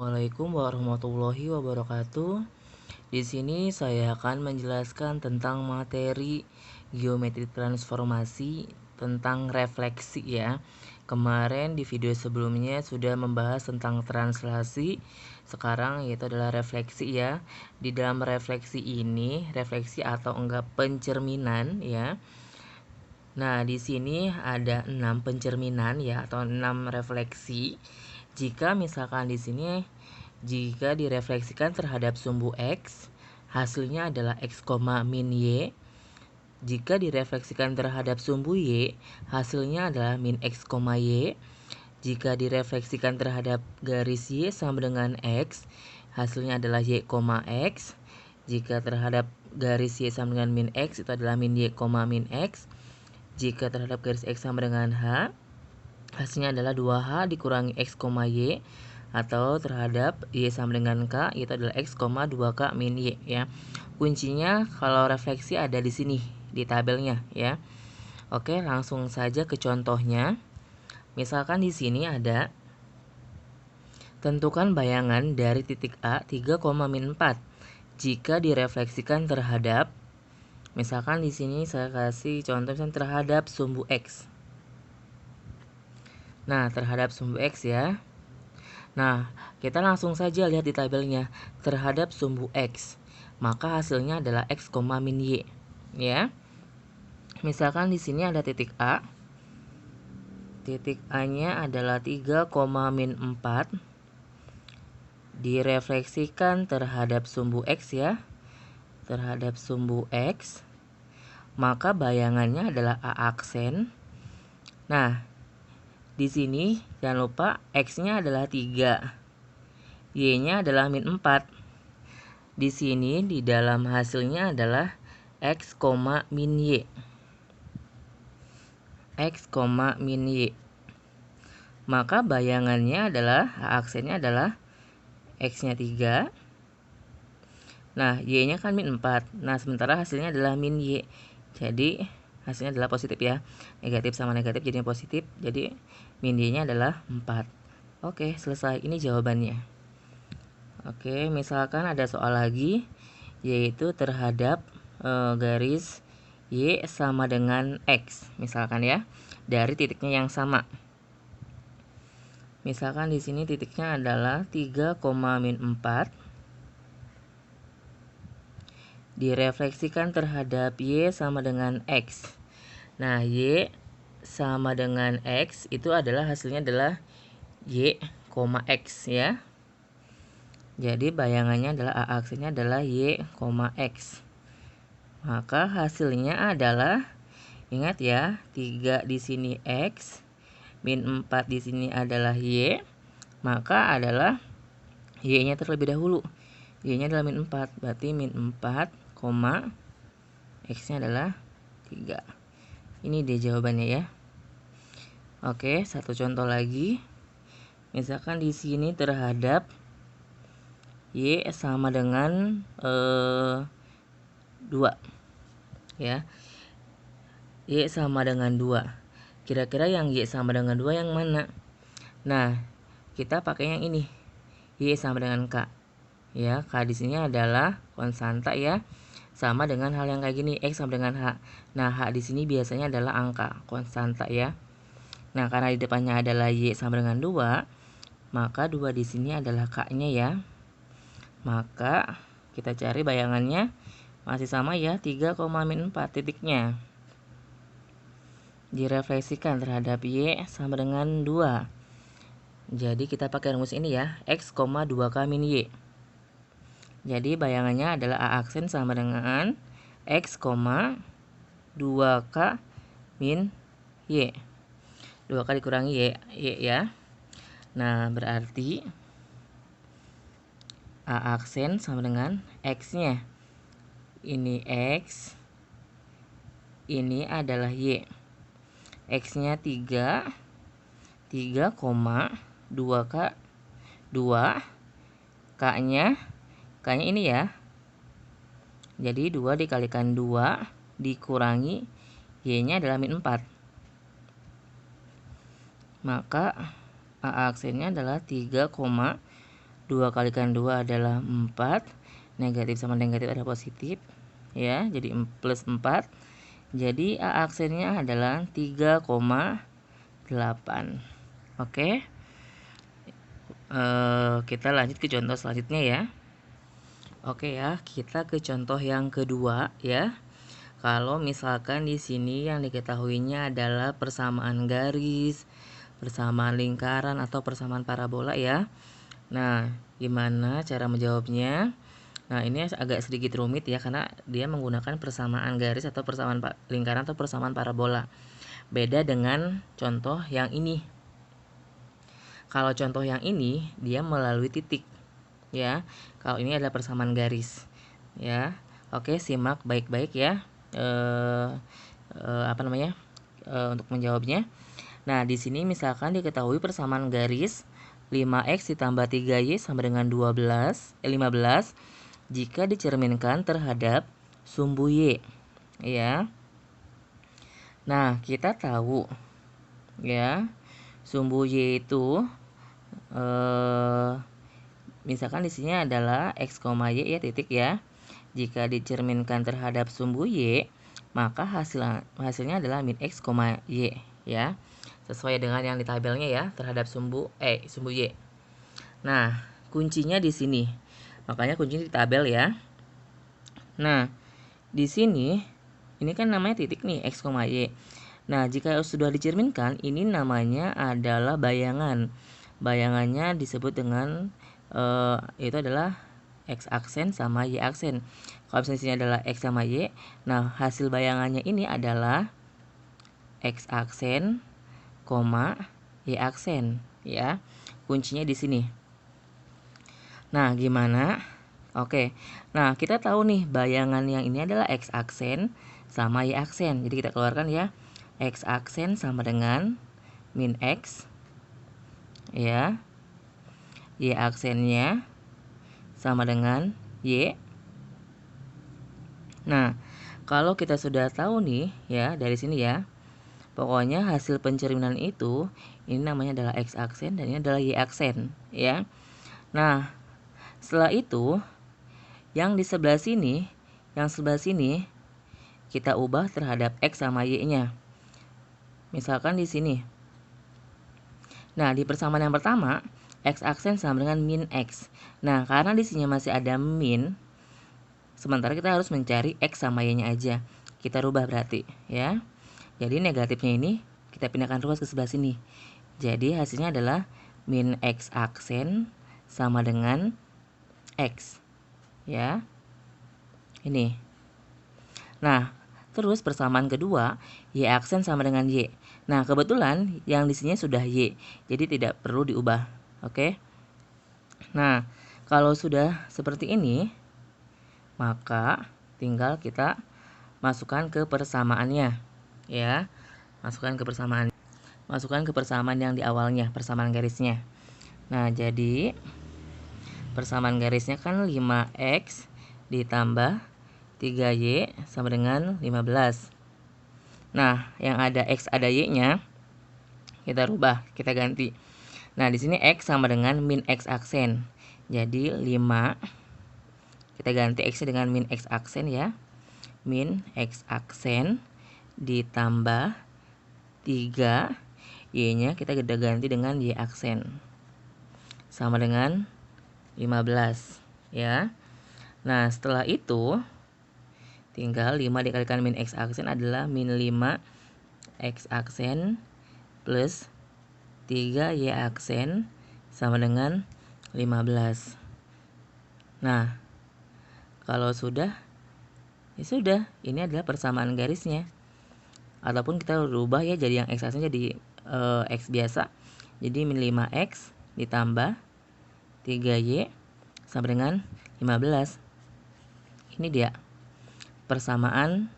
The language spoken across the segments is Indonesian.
Assalamualaikum warahmatullahi wabarakatuh. Di sini saya akan menjelaskan tentang materi geometri transformasi tentang refleksi ya. Kemarin di video sebelumnya sudah membahas tentang translasi. Sekarang yaitu adalah refleksi ya. Di dalam refleksi ini, refleksi atau enggak pencerminan ya. Nah, di sini ada 6 pencerminan ya atau 6 refleksi. Jika misalkan di sini jika direfleksikan terhadap sumbu X, hasilnya adalah X, min Y. Jika direfleksikan terhadap sumbu Y, hasilnya adalah min X, Y. Jika direfleksikan terhadap garis Y sama dengan X, hasilnya adalah Y, X. Jika terhadap garis Y sama dengan min X, itu adalah min Y, min X. Jika terhadap garis X sama dengan H, hasilnya adalah 2H dikurangi X, Y, atau terhadap Y sama dengan K, itu adalah X, 2K min Y ya. Kuncinya kalau refleksi ada di sini di tabelnya ya. Oke, langsung saja ke contohnya. Misalkan di sini ada tentukan bayangan dari titik A 3, min 4 jika direfleksikan terhadap, misalkan di sini saya kasih contoh misalnya terhadap sumbu X. Nah, terhadap sumbu X ya. Nah, kita langsung saja lihat di tabelnya terhadap sumbu X. Maka hasilnya adalah X, min Y. Ya. Misalkan di sini ada titik A. Titik A-nya adalah 3, min 4. Direfleksikan terhadap sumbu X ya. Terhadap sumbu X. Maka bayangannya adalah A aksen. Nah, di sini jangan lupa X-nya adalah 3. Y-nya adalah min 4. Di sini di dalam hasilnya adalah X, min Y. X, min Y. Maka bayangannya adalah aksennya adalah X-nya 3. Nah, Y-nya kan min 4. Nah, sementara hasilnya adalah min Y. Jadi hasilnya adalah positif ya. Negatif sama negatif jadinya positif. Jadi min Y-nya adalah 4. Oke, selesai. Ini jawabannya. Oke, misalkan ada soal lagi, yaitu terhadap garis Y sama dengan X, misalkan ya, dari titiknya yang sama. Misalkan di sini titiknya adalah 3, min 4. Direfleksikan terhadap Y sama dengan X. Nah, Y sama dengan X itu adalah hasilnya adalah Y, X ya. Jadi bayangannya adalah A aksennya adalah Y, X. Maka hasilnya adalah, ingat ya, 3 di sini X, min 4 di sini adalah Y. Maka adalah Y-nya terlebih dahulu. Y-nya adalah min 4, berarti min 4, X-nya adalah 3. Ini dia jawabannya ya. Oke, satu contoh lagi. Misalkan di sini terhadap Y sama dengan 2 ya. Y sama dengan 2. Kira-kira yang Y sama dengan 2 yang mana? Nah, kita pakai yang ini. Y sama dengan K. Ya, K di sini adalah konstanta ya. Sama dengan hal yang kayak gini, X sama dengan H. Nah, H di sini biasanya adalah angka konstanta ya. Nah, karena di depannya adalah Y sama dengan 2, maka 2 di sini adalah K-nya ya. Maka kita cari bayangannya masih sama ya, 3, min 4 titiknya. Direfleksikan terhadap Y sama dengan 2. Jadi kita pakai rumus ini ya, X, 2K min Y. Jadi bayangannya adalah A aksen sama dengan X, 2K min Y. 2K dikurangi Y ya. Nah, berarti A aksen sama dengan X-nya. Ini X, ini adalah Y. X-nya 3, 2K, 2. K-nya ini ya. Jadi 2 dikalikan 2 dikurangi Y-nya adalah min 4. Maka A aksennya adalah 3, 2 kalikan 2 adalah 4. Negatif sama negatif adalah positif. Ya, jadi plus 4. Jadi A aksennya adalah 3,8. Oke. Kita lanjut ke contoh selanjutnya ya. Oke ya, kita ke contoh yang kedua ya. Kalau misalkan di sini yang diketahuinya adalah persamaan garis, persamaan lingkaran atau persamaan parabola ya. Nah, gimana cara menjawabnya? Nah, ini agak sedikit rumit ya karena dia menggunakan persamaan garis atau persamaan lingkaran atau persamaan parabola. Beda dengan contoh yang ini. Kalau contoh yang ini dia melalui titik ya. Kalau ini adalah persamaan garis ya. Oke, simak baik-baik ya. Untuk menjawabnya. Nah, di sini misalkan diketahui persamaan garis 5x ditambah 3y sama dengan 15 jika dicerminkan terhadap sumbu y ya. Nah, kita tahu ya, sumbu y itu misalkan di sini adalah x, y ya, titik ya. Jika dicerminkan terhadap sumbu y, maka hasilnya adalah min x, y ya. Sesuai dengan yang di tabelnya ya, terhadap sumbu y. Nah, kuncinya di sini. Makanya kuncinya di tabel ya. Nah, di sini ini kan namanya titik nih, x, y. Nah, jika sudah dicerminkan, ini namanya adalah bayangan. Bayangannya disebut dengan itu adalah x aksen sama y aksen. Kalau misalnya di sini adalah x sama y, nah hasil bayangannya ini adalah x aksen, y aksen ya. Kuncinya di sini. Nah, gimana? Oke. Nah, kita tahu nih bayangan yang ini adalah x aksen sama y aksen. Jadi kita keluarkan ya. X aksen sama dengan min x ya. Y aksennya sama dengan y. Nah, kalau kita sudah tahu nih ya dari sini ya. Pokoknya hasil pencerminan itu ini namanya adalah x aksen dan ini adalah y aksen ya. Nah, setelah itu yang di sebelah sini, kita ubah terhadap x sama y-nya. Misalkan di sini. Nah, di persamaan yang pertama, x aksen sama dengan min x. Nah, karena di sini masih ada min, sementara kita harus mencari x sama y-nya aja. Kita rubah berarti, ya. Jadi negatifnya ini kita pindahkan ruas ke sebelah sini. Jadi hasilnya adalah min x aksen sama dengan x. Ya. Ini. Nah, terus persamaan kedua, y aksen sama dengan y. Nah, kebetulan yang di sini sudah y, jadi tidak perlu diubah. Oke. Nah, kalau sudah seperti ini, maka tinggal kita masukkan ke persamaannya, ya. Masukkan ke persamaan yang di awalnya, persamaan garisnya. Nah, jadi persamaan garisnya kan 5x ditambah 3y sama dengan 15. Nah, yang ada x ada y-nya kita rubah, kita ganti. Nah, di sini x sama dengan min x aksen. Jadi 5 kita ganti x dengan min x aksen ya. Min x aksen ditambah 3 y-nya kita ganti dengan y aksen. Sama dengan 15 ya. Nah, setelah itu tinggal 5 dikalikan min x aksen adalah min 5 x aksen plus 3 y aksen sama dengan 15. Nah, kalau sudah, ya sudah, ini adalah persamaan garisnya. Ataupun kita rubah ya jadi yang x aksen jadi x biasa. Jadi min 5x ditambah 3y sama dengan 15. Ini dia persamaan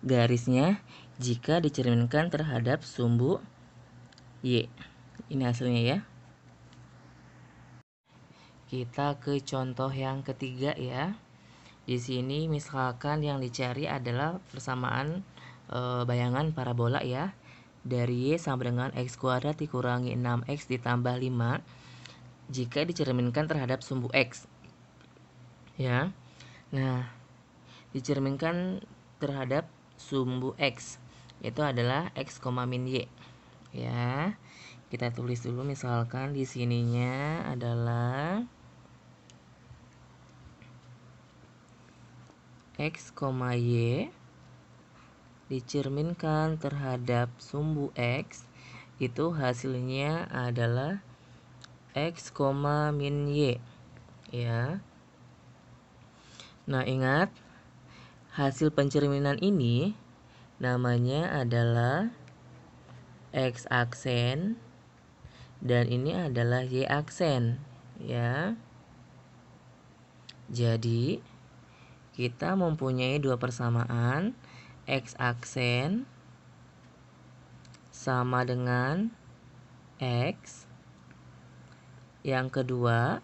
garisnya jika dicerminkan terhadap sumbu y. Ini hasilnya ya. Kita ke contoh yang ketiga ya. Di sini misalkan yang dicari adalah persamaan bayangan parabola ya. Dari y sama dengan x kuadrat dikurangi 6x ditambah 5 jika dicerminkan terhadap sumbu X. Ya. Nah, dicerminkan terhadap sumbu X itu adalah X, min Y. Ya. Kita tulis dulu, misalkan di sininya adalah X, Y dicerminkan terhadap sumbu X, itu hasilnya adalah X, min Y. Ya. Nah, ingat, hasil pencerminan ini namanya adalah X aksen dan ini adalah Y aksen, ya. Jadi kita mempunyai dua persamaan, X aksen sama dengan X. Yang kedua,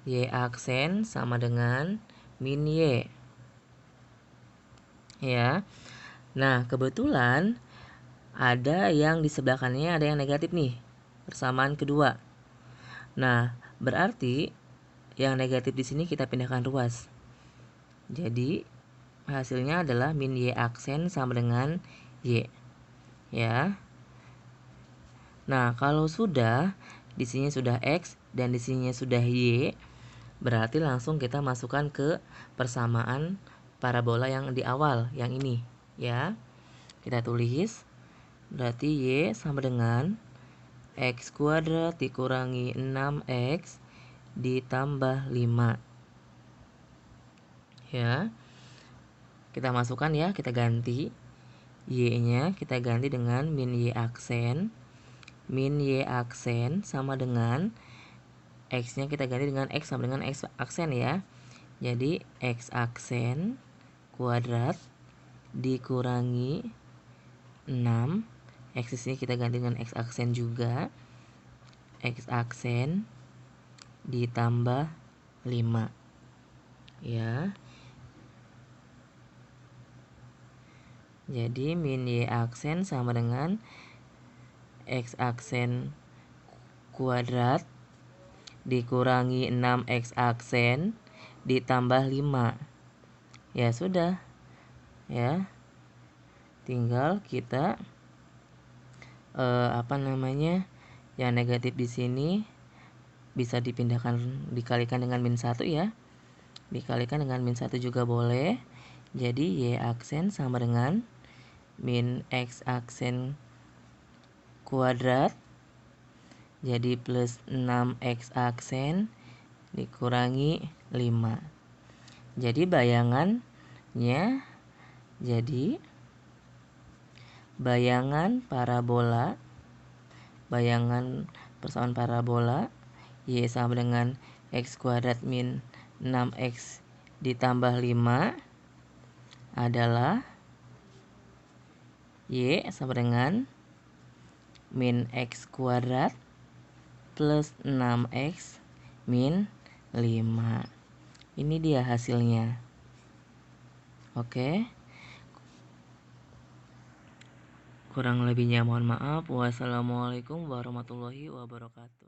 Y aksen sama dengan min Y. Ya. Nah, kebetulan ada yang di sebelah kanannya ada yang negatif nih, persamaan kedua. Nah, berarti yang negatif di sini kita pindahkan ruas. Jadi hasilnya adalah min Y aksen sama dengan Y. Ya. Nah, kalau sudah di sini sudah X dan di sini sudah Y, berarti langsung kita masukkan ke persamaan parabola yang di awal, yang ini, ya. Kita tulis, berarti Y sama dengan X kuadrat dikurangi 6X ditambah 5. Ya. Kita masukkan ya, kita ganti. Y-nya kita ganti dengan min Y aksen. Min Y aksen sama dengan X-nya kita ganti dengan X sama dengan X aksen ya. Jadi X aksen kuadrat dikurangi 6. X di sini kita ganti dengan X aksen juga. X aksen ditambah 5. Ya. Jadi min Y aksen sama dengan X aksen kuadrat dikurangi 6X aksen ditambah 5. Ya sudah. Ya. Tinggal kita yang negatif di sini bisa dipindahkan, dikalikan dengan min 1 ya. Dikalikan dengan min 1 juga boleh. Jadi Y aksen sama dengan min X aksen kuadrat, jadi plus 6X aksen dikurangi 5. Jadi bayangannya jadi bayangan persamaan parabola Y sama dengan X kuadrat min 6X ditambah 5 adalah Y sama dengan min X kuadrat plus 6X min 5. Ini dia hasilnya. Oke. Kurang lebihnya mohon maaf. Wassalamualaikum warahmatullahi wabarakatuh.